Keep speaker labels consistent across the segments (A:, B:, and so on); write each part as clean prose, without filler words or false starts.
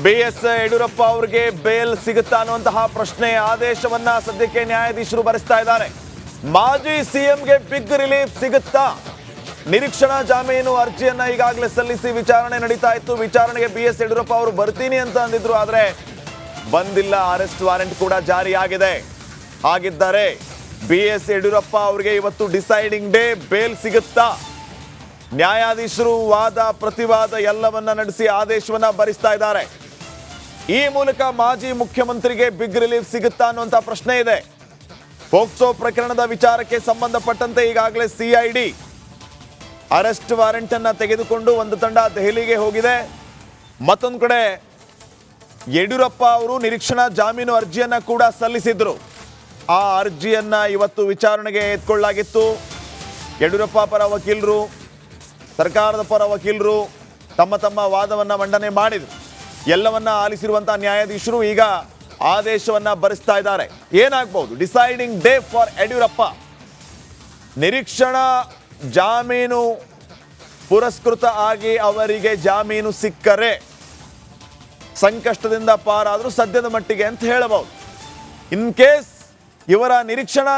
A: BS Yediyurappa ಅವರಿಗೆ bale ಸಿಗುತ್ತಾ ಅನ್ನುವಂತಹ ಪ್ರಶ್ನೆ ಆದೇಶವನ್ನ ಸದ್ಯಕ್ಕೆ ನ್ಯಾಯಾಧೀಶರು ಬರೆಸ್ತಾ ಇದ್ದಾರೆ. ಮಾಜಿ ಸಿಎಂಗೆ ಬಿಗ್ ರಿಲೀಫ್ ಸಿಗುತ್ತಾ? ನಿರೀಕ್ಷಣಾ ಜಾಮೀನು ಅರ್ಜಿಯನ್ನ ಈಗಾಗಲೇ ಸಲ್ಲಿಸಿ ವಿಚಾರಣೆ ನಡೀತಾ ಇತ್ತು. ವಿಚಾರಣೆಗೆ ಬಿಎಸ್ ಯಡಿಯೂರಪ್ಪ ಅವರು ಬರ್ತೀನಿ ಅಂತ ಅಂದಿದ್ರು, ಆದ್ರೆ ಬಂದಿಲ್ಲ. ಅರೆಸ್ಟ್ ವಾರೆಂಟ್ ಕೂಡ ಜಾರಿಯಾಗಿದೆ. ಹಾಗಿದ್ದಾರೆ ಬಿಎಸ್ ಯಡಿಯೂರಪ್ಪ ಅವರಿಗೆ ಇವತ್ತು ಡಿಸೈಡಿಂಗ್ ಡೇ, ಬೇಲ್ ಸಿಗುತ್ತಾ? ನ್ಯಾಯಾಧೀಶರು ವಾದ ಪ್ರತಿವಾದ ಎಲ್ಲವನ್ನ ನಡೆಸಿ ಆದೇಶವನ್ನ ಬರೆಸ್ತಾ ಇದ್ದಾರೆ. ಈ ಮೂಲಕ ಮಾಜಿ ಮುಖ್ಯಮಂತ್ರಿಗೆ ಬಿಗ್ ರಿಲೀಫ್ ಸಿಗುತ್ತಾ ಅನ್ನುವಂತ ಪ್ರಶ್ನೆ ಇದೆ. ಪೋಕ್ಸೋ ಪ್ರಕರಣದ ವಿಚಾರಕ್ಕೆ ಸಂಬಂಧಪಟ್ಟಂತೆ ಈಗಾಗಲೇ ಸಿಐಡಿ ಅರೆಸ್ಟ್ ವಾರೆಂಟ್ ಅನ್ನ ತೆಗೆದುಕೊಂಡು ಒಂದು ತಂಡ ದೆಹಲಿಗೆ ಹೋಗಿದೆ. ಮತ್ತೊಂದು ಕಡೆ ಯಡಿಯೂರಪ್ಪ ಅವರು ನಿರೀಕ್ಷಣಾ ಜಾಮೀನು ಅರ್ಜಿಯನ್ನ ಕೂಡ ಸಲ್ಲಿಸಿದ್ರು. ಆ ಅರ್ಜಿಯನ್ನ ಇವತ್ತು ವಿಚಾರಣೆಗೆ ಎತ್ಕೊಳ್ಳಲಾಗಿತ್ತು. ಯಡಿಯೂರಪ್ಪ ಪರ ವಕೀಲರು, ಸರ್ಕಾರದ ಪರ ವಕೀಲರು ತಮ್ಮ ತಮ್ಮ ವಾದವನ್ನ ಮಂಡನೆ ಮಾಡಿದ್ರು. ಎಲ್ಲವನ್ನ ಆಲಿಸಿರುವಂತಹ ನ್ಯಾಯಾಧೀಶರು ಈಗ ಆದೇಶವನ್ನ ಬರೆಸ್ತಾ ಇದ್ದಾರೆ. ಏನಾಗಬಹುದು ಡಿಸೈಡಿಂಗ್ ಡೇ ಫಾರ್ ಯಡಿಯೂರಪ್ಪ? ನಿರೀಕ್ಷಣಾ ಜಾಮೀನು ಪುರಸ್ಕೃತ ಆಗಿ ಅವರಿಗೆ ಜಾಮೀನು ಸಿಕ್ಕರೆ ಸಂಕಷ್ಟದಿಂದ ಪಾರಾದರೂ ಸದ್ಯದ ಮಟ್ಟಿಗೆ ಅಂತ ಹೇಳಬಹುದು. ಇನ್ ಕೇಸ್ ಇವರ ನಿರೀಕ್ಷಣಾ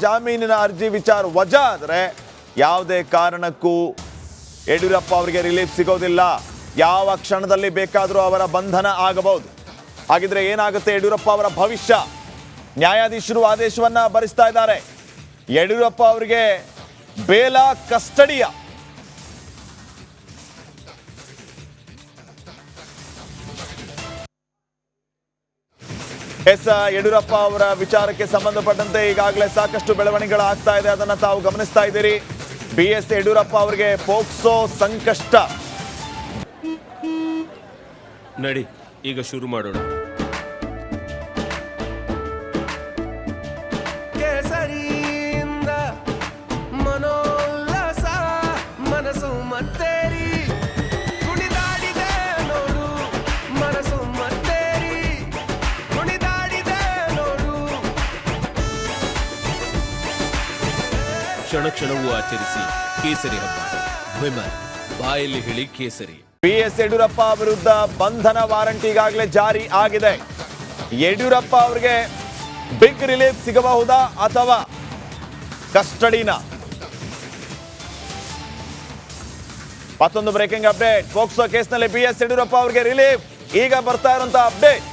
A: ಜಾಮೀನಿನ ಅರ್ಜಿ ವಿಚಾರ ವಜಾ ಆದರೆ ಯಾವುದೇ ಕಾರಣಕ್ಕೂ ಯಡಿಯೂರಪ್ಪ ಅವರಿಗೆ ರಿಲೀಫ್ ಸಿಗೋದಿಲ್ಲ. ಯಾವ ಕ್ಷಣದಲ್ಲಿ ಬೇಕಾದರೂ ಅವರ ಬಂಧನ ಆಗಬಹುದು. ಹಾಗಿದ್ರೆ ಏನಾಗುತ್ತೆ ಯಡಿಯೂರಪ್ಪ ಅವರ ಭವಿಷ್ಯ? ನ್ಯಾಯಾಧೀಶರು ಆದೇಶವನ್ನ ಬರೆಸ್ತಾ ಇದ್ದಾರೆ. ಯಡಿಯೂರಪ್ಪ ಅವರಿಗೆ ಬೇಲ ಕಸ್ಟಡಿಯ? ಯಡಿಯೂರಪ್ಪ ಅವರ ವಿಚಾರಕ್ಕೆ ಸಂಬಂಧಪಟ್ಟಂತೆ ಈಗಾಗಲೇ ಸಾಕಷ್ಟು ಬೆಳವಣಿಗೆಗಳಾಗ್ತಾ ಇದೆ. ಅದನ್ನ ತಾವು ಗಮನಿಸ್ತಾ ಇದ್ದೀರಿ. ಬಿಎಸ್ ಯಡಿಯೂರಪ್ಪ ಅವರಿಗೆ ಪೋಕ್ಸೋ ಸಂಕಷ್ಟ.
B: ನಡಿ ಈಗ ಶುರು ಮಾಡೋಣ.
C: ಕೇಸರಿಯಿಂದ ಮನೋಲ್ಲಾಸ ಮನಸ್ಸು ಮತ್ತೇರಿ ಕುಣಿದಾಡಿದೆ ನೋಡು, ಮನಸ್ಸು ಮತ್ತೇರಿ ಕುಣಿದಾಡಿದೆ ನೋಡು.
B: ಕ್ಷಣ ಕ್ಷಣವೂ ಆಚರಿಸಿ ಕೇಸರಿ ಹಬ್ಬ. ವಿಮಲ್ ಬಾಯಲ್ಲಿ ಹೇಳಿ ಕೇಸರಿ.
A: ಬಿಎಸ್ ಯಡಿಯೂರಪ್ಪ ವಿರುದ್ಧ ಬಂಧನ ವಾರಂಟ್ ಈಗಾಗಲೇ ಜಾರಿ ಆಗಿದೆ. ಯಡಿಯೂರಪ್ಪ ಅವರಿಗೆ ಬಿಗ್ ರಿಲೀಫ್ ಸಿಗಬಹುದಾ ಅಥವಾ ಕಸ್ಟಡಿನ? ಮತ್ತೊಂದು ಬ್ರೇಕಿಂಗ್ ಅಪ್ಡೇಟ್. ಪೋಕ್ಸೋ ಕೇಸ್ನಲ್ಲಿ ಬಿಎಸ್ ಯಡಿಯೂರಪ್ಪ ಅವರಿಗೆ ರಿಲೀಫ್. ಈಗ ಬರ್ತಾ ಇರುವಂತಹ ಅಪ್ಡೇಟ್,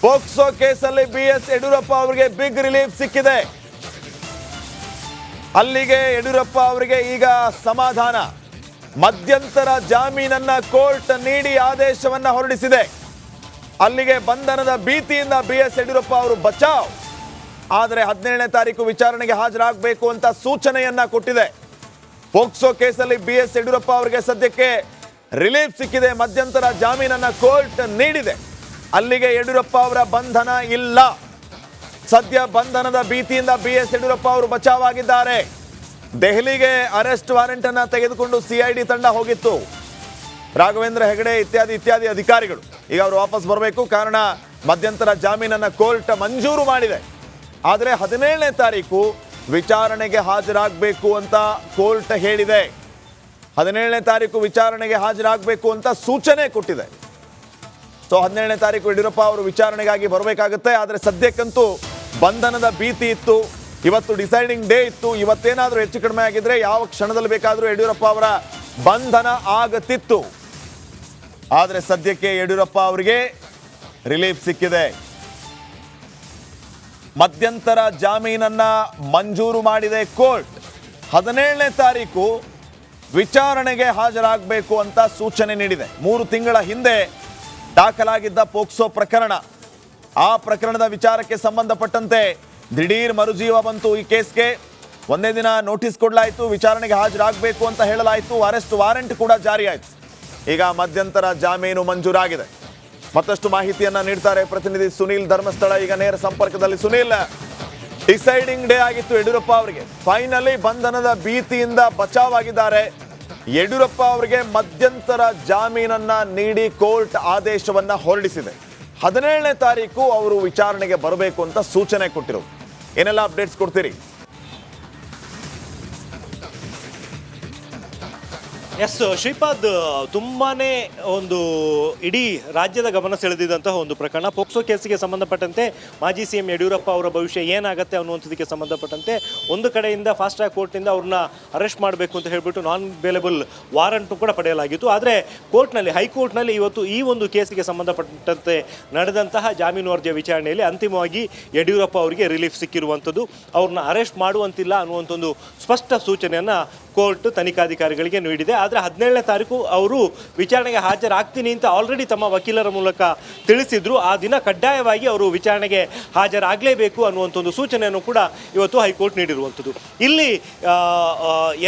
A: ಪೋಕ್ಸೋ ಕೇಸಲ್ಲಿ ಬಿಎಸ್ ಯಡಿಯೂರಪ್ಪ ಅವರಿಗೆ ಬಿಗ್ ರಿಲೀಫ್ ಸಿಕ್ಕಿದೆ. ಅಲ್ಲಿಗೆ ಯಡಿಯೂರಪ್ಪ ಅವರಿಗೆ ಈಗ ಸಮಾಧಾನ. ಮಧ್ಯಂತರ ಜಾಮೀನನ್ನ ಕೋರ್ಟ್ ನೀಡಿ ಆದೇಶವನ್ನ ಹೊರಡಿಸಿದೆ. ಅಲ್ಲಿಗೆ ಬಂಧನದ ಭೀತಿಯಿಂದ ಬಿಎಸ್ ಯಡಿಯೂರಪ್ಪ ಅವರು ಬಚಾವ್. ಆದರೆ 17ನೇ ತಾರೀಕು ವಿಚಾರಣೆಗೆ ಹಾಜರಾಗಬೇಕು ಅಂತ ಸೂಚನೆಯನ್ನ ಕೊಟ್ಟಿದೆ. ಪೋಕ್ಸೋ ಕೇಸಲ್ಲಿ ಬಿಎಸ್ ಯಡಿಯೂರಪ್ಪ ಅವರಿಗೆ ಸದ್ಯಕ್ಕೆ ರಿಲೀಫ್ ಸಿಕ್ಕಿದೆ. ಮಧ್ಯಂತರ ಜಾಮೀನನ್ನ ಕೋರ್ಟ್ ನೀಡಿದೆ. ಅಲ್ಲಿಗೆ ಯಡಿಯೂರಪ್ಪ ಅವರ ಬಂಧನ ಇಲ್ಲ. ಸದ್ಯ ಬಂಧನದ ಭೀತಿಯಿಂದ ಬಿಎಸ್ ಯಡಿಯೂರಪ್ಪ ಅವರು ಬಚಾವಾಗಿದ್ದಾರೆ. ದೆಹಲಿಗೆ ಅರೆಸ್ಟ್ ವಾರೆಂಟ್ ಅನ್ನ ತೆಗೆದುಕೊಂಡು ಸಿಐಡಿ ತಂಡ ಹೋಗಿತ್ತು. ರಾಘವೇಂದ್ರ ಹೆಗಡೆ ಇತ್ಯಾದಿ ಅಧಿಕಾರಿಗಳು ಈಗ ಅವರು ವಾಪಸ್ ಬರಬೇಕು. ಕಾರಣ ಮಧ್ಯಂತರ ಜಾಮೀನನ್ನ ಕೋರ್ಟ್ ಮಂಜೂರು ಮಾಡಿದೆ. ಆದರೆ 17ನೇ ತಾರೀಕು ವಿಚಾರಣೆಗೆ ಹಾಜರಾಗಬೇಕು ಅಂತ ಕೋರ್ಟ್ ಹೇಳಿದೆ. 17ನೇ ತಾರೀಕು ವಿಚಾರಣೆಗೆ ಹಾಜರಾಗಬೇಕು ಅಂತ ಸೂಚನೆ ಕೊಟ್ಟಿದೆ. ಸೊ 17ನೇ ತಾರೀಕು ಯಡಿಯೂರಪ್ಪ ಅವರು ವಿಚಾರಣೆಗಾಗಿ ಬರಬೇಕಾಗುತ್ತೆ. ಆದರೆ ಸದ್ಯಕ್ಕಂತೂ ಬಂಧನದ ಭೀತಿ ಇತ್ತು. ಇವತ್ತು ಡಿಸೈಡಿಂಗ್ ಡೇ ಇತ್ತು. ಇವತ್ತೇನಾದರೂ ಹೆಚ್ಚು ಕಡಿಮೆ ಆಗಿದ್ರೆ ಯಾವ ಕ್ಷಣದಲ್ಲಿ ಬೇಕಾದರೂ ಯಡಿಯೂರಪ್ಪ ಅವರ ಬಂಧನ ಆಗತ್ತಿತ್ತು. ಆದರೆ ಸದ್ಯಕ್ಕೆ ಯಡಿಯೂರಪ್ಪ ಅವರಿಗೆ ರಿಲೀಫ್ ಸಿಕ್ಕಿದೆ. ಮಧ್ಯಂತರ ಜಾಮೀನನ್ನ ಮಂಜೂರು ಮಾಡಿದೆ ಕೋರ್ಟ್. 17ನೇ ತಾರೀಕು ವಿಚಾರಣೆಗೆ ಹಾಜರಾಗಬೇಕು ಅಂತ ಸೂಚನೆ ನೀಡಿದೆ. 3 ತಿಂಗಳ ಹಿಂದೆ ದಾಖಲಾಗಿದ್ದ ಪೋಕ್ಸೋ ಪ್ರಕರಣ, ಆ ಪ್ರಕರಣದ ವಿಚಾರಕ್ಕೆ ಸಂಬಂಧಪಟ್ಟಂತೆ ದಿಢೀರ್ ಮರುಜೀವ ಬಂತು. ಈ ಕೇಸ್ಗೆ ಒಂದೇ ದಿನ ನೋಟಿಸ್ ಕೊಡಲಾಯಿತು. ವಿಚಾರಣೆಗೆ ಹಾಜರಾಗಬೇಕು ಅಂತ ಹೇಳಲಾಯಿತು. ಅರೆಸ್ಟ್ ವಾರೆಂಟ್ ಕೂಡ ಜಾರಿ ಆಯಿತು. ಈಗ ಮಧ್ಯಂತರ ಜಾಮೀನು ಮಂಜೂರಾಗಿದೆ. ಮತ್ತಷ್ಟು ಮಾಹಿತಿಯನ್ನ ನೀಡ್ತಾರೆ ಪ್ರತಿನಿಧಿ ಸುನೀಲ್ ಧರ್ಮಸ್ಥಳ. ಈಗ ನೇರ ಸಂಪರ್ಕದಲ್ಲಿ. ಸುನೀಲ್, ಡಿಸೈಡಿಂಗ್ ಡೇ ಆಗಿತ್ತು ಯಡಿಯೂರಪ್ಪ ಅವರಿಗೆ. ಫೈನಲಿ ಬಂಧನದ ಭೀತಿಯಿಂದ ಬಚಾವಾಗಿದ್ದಾರೆ. ಯಡಿಯೂರಪ್ಪ ಅವರಿಗೆ ಮಧ್ಯಂತರ ಜಾಮೀನನ್ನ ನೀಡಿ ಕೋರ್ಟ್ ಆದೇಶವನ್ನ ಹೊರಡಿಸಿದೆ. 17ನೇ ತಾರೀಕು ಅವರು ವಿಚಾರಣೆಗೆ ಬರಬೇಕು ಅಂತ ಸೂಚನೆ ಕೊಟ್ಟಿರೋದು. ಏನೆಲ್ಲ ಅಪ್ಡೇಟ್ಸ್ ಕೊಡ್ತೀರಿ?
D: ಎಸ್ ಶ್ರೀಪಾದ್, ತುಂಬಾನೇ ಒಂದು ಇಡೀ ರಾಜ್ಯದ ಗಮನ ಸೆಳೆದಿದ್ದಂತಹ ಒಂದು ಪ್ರಕರಣ. ಪೋಕ್ಸೋ ಕೇಸಿಗೆ ಸಂಬಂಧಪಟ್ಟಂತೆ ಮಾಜಿ ಸಿಎಂ ಯಡಿಯೂರಪ್ಪ ಅವರ ಭವಿಷ್ಯ ಏನಾಗುತ್ತೆ ಅನ್ನುವಂಥದ್ದಕ್ಕೆ ಸಂಬಂಧಪಟ್ಟಂತೆ ಒಂದು ಕಡೆಯಿಂದ ಫಾಸ್ಟ್ ಟ್ರ್ಯಾಕ್ ಕೋರ್ಟ್ನಿಂದ ಅವ್ರನ್ನ ಅರೆಸ್ಟ್ ಮಾಡಬೇಕು ಅಂತ ಹೇಳಿಬಿಟ್ಟು ನಾನ್ ಬೇಲೆಬಲ್ ವಾರಂಟ್ ಕೂಡ ಪಡೆಯಲಾಗಿತ್ತು. ಆದರೆ ಕೋರ್ಟ್ನಲ್ಲಿ, ಹೈಕೋರ್ಟ್ನಲ್ಲಿ ಇವತ್ತು ಈ ಒಂದು ಕೇಸಿಗೆ ಸಂಬಂಧಪಟ್ಟಂತೆ ನಡೆದಂತಹ ಜಾಮೀನು ಅರ್ಜಿಯ ವಿಚಾರಣೆಯಲ್ಲಿ ಅಂತಿಮವಾಗಿ ಯಡಿಯೂರಪ್ಪ ಅವರಿಗೆ ರಿಲೀಫ್ ಸಿಕ್ಕಿರುವಂಥದ್ದು. ಅವ್ರನ್ನ ಅರೆಸ್ಟ್ ಮಾಡುವಂತಿಲ್ಲ ಅನ್ನುವಂಥ ಒಂದು ಸ್ಪಷ್ಟ ಸೂಚನೆಯನ್ನು ಕೋರ್ಟ್ ತನಿಖಾಧಿಕಾರಿಗಳಿಗೆ ನೀಡಿದೆ. ಆದರೆ 17ನೇ ತಾರೀಕು ಅವರು ವಿಚಾರಣೆಗೆ ಹಾಜರಾಗ್ತೀನಿ ಅಂತ ಆಲ್ರೆಡಿ ತಮ್ಮ ವಕೀಲರ ಮೂಲಕ ತಿಳಿಸಿದ್ರು. ಆ ದಿನ ಕಡ್ಡಾಯವಾಗಿ ಅವರು ವಿಚಾರಣೆಗೆ ಹಾಜರಾಗಲೇಬೇಕು ಅನ್ನುವಂಥ ಒಂದು ಸೂಚನೆಯನ್ನು ಕೂಡ ಇವತ್ತು ಹೈಕೋರ್ಟ್ ನೀಡಿರುವಂಥದ್ದು. ಇಲ್ಲಿ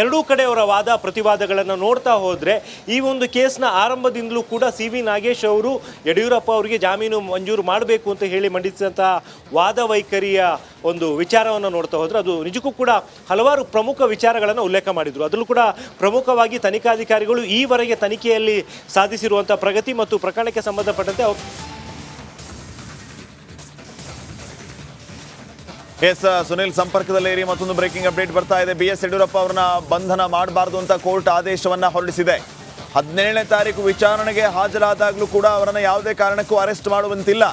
D: ಎರಡೂ ಕಡೆಯವರ ವಾದ ಪ್ರತಿವಾದಗಳನ್ನು ನೋಡ್ತಾ ಹೋದರೆ ಈ ಒಂದು ಕೇಸ್ನ ಆರಂಭದಿಂದಲೂ ಕೂಡ ಸಿ.ವಿ. ನಾಗೇಶ್ ಅವರು ಯಡಿಯೂರಪ್ಪ ಅವರಿಗೆ ಜಾಮೀನು ಮಂಜೂರು ಮಾಡಬೇಕು ಅಂತ ಹೇಳಿ ಮಂಡಿಸಿದಂತಹ ವಾದ ವೈಖರಿಯ ಒಂದು ವಿಚಾರವನ್ನು ನೋಡ್ತಾ ಹೋದರೆ ಅದು ನಿಜಕ್ಕೂ ಕೂಡ ಹಲವಾರು ಪ್ರಮುಖ ವಿಚಾರಗಳನ್ನು ಉಲ್ಲೇಖ ಮಾಡಿದರು. ಅದರಲ್ಲೂ ಕೂಡ ಪ್ರಮುಖವಾಗಿ ತನಿಖಾಧಿಕಾರಿಗಳು ಈವರೆಗೆ ತನಿಖೆಯಲ್ಲಿ ಸಾಧಿಸಿರುವಂಥ ಪ್ರಗತಿ ಮತ್ತು ಪ್ರಕರಣಕ್ಕೆ ಸಂಬಂಧಪಟ್ಟಂತೆ
A: ಎಸ್ ಸುನಿಲ್ ಸಂಪರ್ಕದಲ್ಲಿರಿ. ಮತ್ತೊಂದು ಬ್ರೇಕಿಂಗ್ ಅಪ್ಡೇಟ್ ಬರ್ತಾ ಇದೆ. BS ಯಡಿಯೂರಪ್ಪ ಅವರನ್ನ ಬಂಧನ ಮಾಡಬಾರದು ಅಂತ ಕೋರ್ಟ್ ಆದೇಶವನ್ನ ಹೊರಡಿಸಿದೆ. 17ನೇ ತಾರೀಕು ವಿಚಾರಣೆಗೆ ಹಾಜರಾದಾಗಲೂ ಕೂಡ ಅವರನ್ನು ಯಾವುದೇ ಕಾರಣಕ್ಕೂ ಅರೆಸ್ಟ್ ಮಾಡುವಂತಿಲ್ಲ.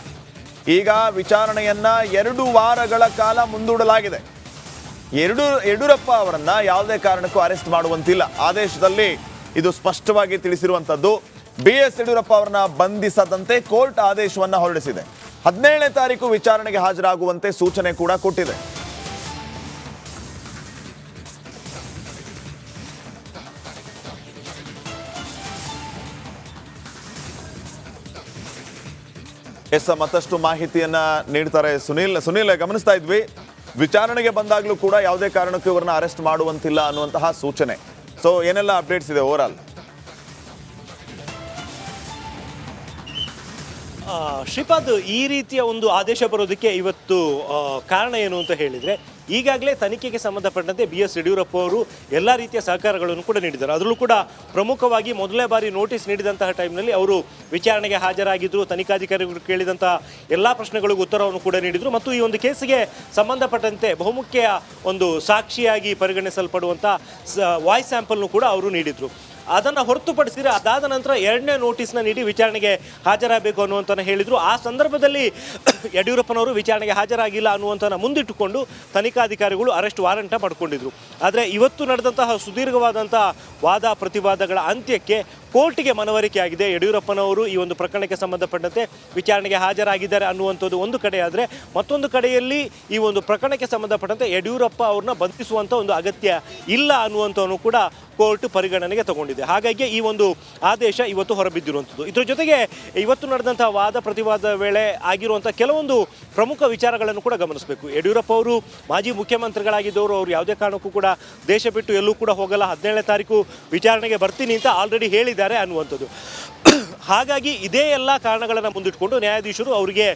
A: ಈಗ ವಿಚಾರಣೆಯನ್ನ 2 ವಾರಗಳ ಕಾಲ ಮುಂದೂಡಲಾಗಿದೆ. ಯಡಿಯೂರಪ್ಪ ಅವರನ್ನ ಯಾವುದೇ ಕಾರಣಕ್ಕೂ ಅರೆಸ್ಟ್ ಮಾಡುವಂತಿಲ್ಲ. ಆದೇಶದಲ್ಲಿ ಇದು ಸ್ಪಷ್ಟವಾಗಿ ತಿಳಿಸಿರುವಂತದ್ದು. BS ಯಡಿಯೂರಪ್ಪ ಅವರನ್ನ ಬಂಧಿಸದಂತೆ ಕೋರ್ಟ್ ಆದೇಶವನ್ನ ಹೊರಡಿಸಿದೆ. 17ನೇ ತಾರೀಕು ವಿಚಾರಣೆಗೆ ಹಾಜರಾಗುವಂತೆ ಸೂಚನೆ ಕೂಡ ಕೊಟ್ಟಿದೆ. ಮತ್ತಷ್ಟು ಮಾಹಿತಿಯನ್ನ ನೀಡ್ತಾರೆ ಸುನಿಲ್ ಗಮನಿಸ್ತಾ ಇದ್ವಿ, ವಿಚಾರಣೆಗೆ ಬಂದಾಗ್ಲೂ ಕೂಡ ಯಾವುದೇ ಕಾರಣಕ್ಕೂ ಇವರನ್ನ ಅರೆಸ್ಟ್ ಮಾಡುವಂತಿಲ್ಲ ಅನ್ನುವಂತಹ ಸೂಚನೆ. ಸೊ ಏನೆಲ್ಲ ಅಪ್ಡೇಟ್ಸ್ ಇದೆ ಓವರ್ ಆಲ್?
D: ಶ್ರೀಪಾದ್, ಈ ರೀತಿಯ ಒಂದು ಆದೇಶ ಬರೋದಕ್ಕೆ ಇವತ್ತು ಕಾರಣ ಏನು ಅಂತ ಹೇಳಿದರೆ, ಈಗಾಗಲೇ ತನಿಖೆಗೆ ಸಂಬಂಧಪಟ್ಟಂತೆ BS ಯಡಿಯೂರಪ್ಪ ಅವರು ಎಲ್ಲ ರೀತಿಯ ಸಹಕಾರಗಳನ್ನು ಕೂಡ ನೀಡಿದ್ದಾರೆ. ಅದರಲ್ಲೂ ಕೂಡ ಪ್ರಮುಖವಾಗಿ ಮೊದಲನೇ ಬಾರಿ ನೋಟಿಸ್ ನೀಡಿದಂತಹ ಟೈಮ್ನಲ್ಲಿ ಅವರು ವಿಚಾರಣೆಗೆ ಹಾಜರಾಗಿದ್ದರು. ತನಿಖಾಧಿಕಾರಿಗಳು ಕೇಳಿದಂತಹ ಎಲ್ಲ ಪ್ರಶ್ನೆಗಳಿಗೂ ಉತ್ತರವನ್ನು ಕೂಡ ನೀಡಿದರು. ಮತ್ತು ಈ ಒಂದು ಕೇಸಿಗೆ ಸಂಬಂಧಪಟ್ಟಂತೆ ಬಹುಮುಖ್ಯ ಒಂದು ಸಾಕ್ಷಿಯಾಗಿ ಪರಿಗಣಿಸಲ್ಪಡುವಂಥ ವಾಯ್ಸ್ ಸ್ಯಾಂಪಲ್ನು ಕೂಡ ಅವರು ನೀಡಿದರು. ಅದನ್ನು ಹೊರತುಪಡಿಸಿದರೆ ಅದಾದ ನಂತರ 2ನೇ ನೋಟಿಸ್ನ ನೀಡಿ ವಿಚಾರಣೆಗೆ ಹಾಜರಾಗಬೇಕು ಅನ್ನುವಂಥನ್ನು ಹೇಳಿದರು. ಆ ಸಂದರ್ಭದಲ್ಲಿ ಯಡಿಯೂರಪ್ಪನವರು ವಿಚಾರಣೆಗೆ ಹಾಜರಾಗಿಲ್ಲ ಅನ್ನುವಂಥನ್ನು ಮುಂದಿಟ್ಟುಕೊಂಡು ತನಿಖಾಧಿಕಾರಿಗಳು ಅರೆಸ್ಟ್ ವಾರಂಟ ಪಡ್ಕೊಂಡಿದ್ರು. ಆದರೆ ಇವತ್ತು ನಡೆದಂತಹ ಸುದೀರ್ಘವಾದಂಥ ವಾದ ಪ್ರತಿವಾದಗಳ ಅಂತ್ಯಕ್ಕೆ ಕೋರ್ಟಿಗೆ ಮನವರಿಕೆ ಆಗಿದೆ. ಯಡಿಯೂರಪ್ಪನವರು ಈ ಒಂದು ಪ್ರಕರಣಕ್ಕೆ ಸಂಬಂಧಪಟ್ಟಂತೆ ವಿಚಾರಣೆಗೆ ಹಾಜರಾಗಿದ್ದಾರೆ ಅನ್ನುವಂಥದ್ದು ಒಂದು ಕಡೆ ಆದರೆ, ಮತ್ತೊಂದು ಕಡೆಯಲ್ಲಿ ಈ ಒಂದು ಪ್ರಕರಣಕ್ಕೆ ಸಂಬಂಧಪಟ್ಟಂತೆ ಯಡಿಯೂರಪ್ಪ ಅವ್ರನ್ನ ಬಂಧಿಸುವಂಥ ಒಂದು ಅಗತ್ಯ ಇಲ್ಲ ಅನ್ನುವಂಥವನ್ನು ಕೂಡ ಕೋರ್ಟ್ ಪರಿಗಣನೆಗೆ ತಗೊಂಡಿದೆ. ಹಾಗಾಗಿ ಈ ಒಂದು ಆದೇಶ ಇವತ್ತು ಹೊರಬಿದ್ದಿರುವಂಥದ್ದು. ಇದರ ಜೊತೆಗೆ ಇವತ್ತು ನಡೆದಂತಹ ವಾದ ಪ್ರತಿವಾದ ವೇಳೆ ಆಗಿರುವಂಥ ಕೆಲವೊಂದು ಪ್ರಮುಖ ವಿಚಾರಗಳನ್ನು ಕೂಡ ಗಮನಿಸಬೇಕು. ಯಡಿಯೂರಪ್ಪ ಅವರು ಮಾಜಿ ಮುಖ್ಯಮಂತ್ರಿಗಳಾಗಿದ್ದವರು, ಅವರು ಯಾವುದೇ ಕಾರಣಕ್ಕೂ ಕೂಡ ದೇಶ ಬಿಟ್ಟು ಎಲ್ಲೂ ಕೂಡ ಹೋಗಲ್ಲ, 17ನೇ ತಾರೀಕು ವಿಚಾರಣೆಗೆ ಬರ್ತೀನಿ ಅಂತ ಆಲ್ರೆಡಿ ಹೇಳಿದ್ದಾರೆ ಅನ್ನುವಂಥದ್ದು. ಹಾಗಾಗಿ ಇದೇ ಎಲ್ಲ ಕಾರಣಗಳನ್ನು ಮುಂದಿಟ್ಕೊಂಡು ನ್ಯಾಯಾಧೀಶರು ಅವರಿಗೆ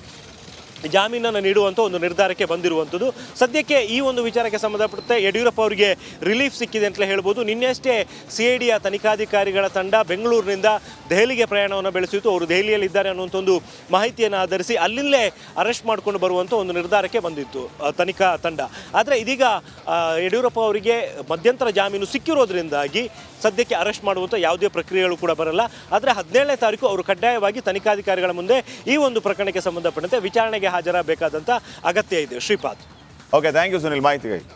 D: ಜಾಮೀನನ್ನು ನೀಡುವಂಥ ಒಂದು ನಿರ್ಧಾರಕ್ಕೆ ಬಂದಿರುವಂಥದ್ದು. ಸದ್ಯಕ್ಕೆ ಈ ಒಂದು ವಿಚಾರಕ್ಕೆ ಸಂಬಂಧಪಟ್ಟಂತೆ ಯಡಿಯೂರಪ್ಪ ಅವರಿಗೆ ರಿಲೀಫ್ ಸಿಕ್ಕಿದೆ ಅಂತಲೇ ಹೇಳ್ಬೋದು. ನಿನ್ನೆಷ್ಟೇ CIDಯ ತನಿಖಾಧಿಕಾರಿಗಳ ತಂಡ ಬೆಂಗಳೂರಿನಿಂದ ದೆಹಲಿಗೆ ಪ್ರಯಾಣವನ್ನು ಬೆಳೆಸಿತ್ತು. ಅವರು ದೆಹಲಿಯಲ್ಲಿದ್ದಾರೆ ಅನ್ನುವಂಥ ಒಂದು ಮಾಹಿತಿಯನ್ನು ಆಧರಿಸಿ ಅಲ್ಲಿಂದಲೇ ಅರೆಸ್ಟ್ ಮಾಡಿಕೊಂಡು ಬರುವಂಥ ಒಂದು ನಿರ್ಧಾರಕ್ಕೆ ಬಂದಿತ್ತು ತನಿಖಾ ತಂಡ. ಆದರೆ ಇದೀಗ ಯಡಿಯೂರಪ್ಪ ಅವರಿಗೆ ಮಧ್ಯಂತರ ಜಾಮೀನು ಸಿಕ್ಕಿರೋದ್ರಿಂದಾಗಿ ಸದ್ಯಕ್ಕೆ ಅರೆಸ್ಟ್ ಮಾಡುವಂಥ ಯಾವುದೇ ಪ್ರಕ್ರಿಯೆಗಳು ಕೂಡ ಬರಲ್ಲ. ಆದರೆ 17ನೇ ತಾರೀಕು ಅವರು ಕಡ್ಡಾಯವಾಗಿ ತನಿಖಾಧಿಕಾರಿಗಳ ಮುಂದೆ ಈ ಒಂದು ಪ್ರಕರಣಕ್ಕೆ ಸಂಬಂಧಪಟ್ಟಂತೆ ವಿಚಾರಣೆಗೆ ಹಾಜರಾಗಬೇಕಾದಂಥ ಅಗತ್ಯ ಇದೆ. Shripad.
A: Okay, thank you Sunil ಮಾಹಿತಿಗಾಗಿ.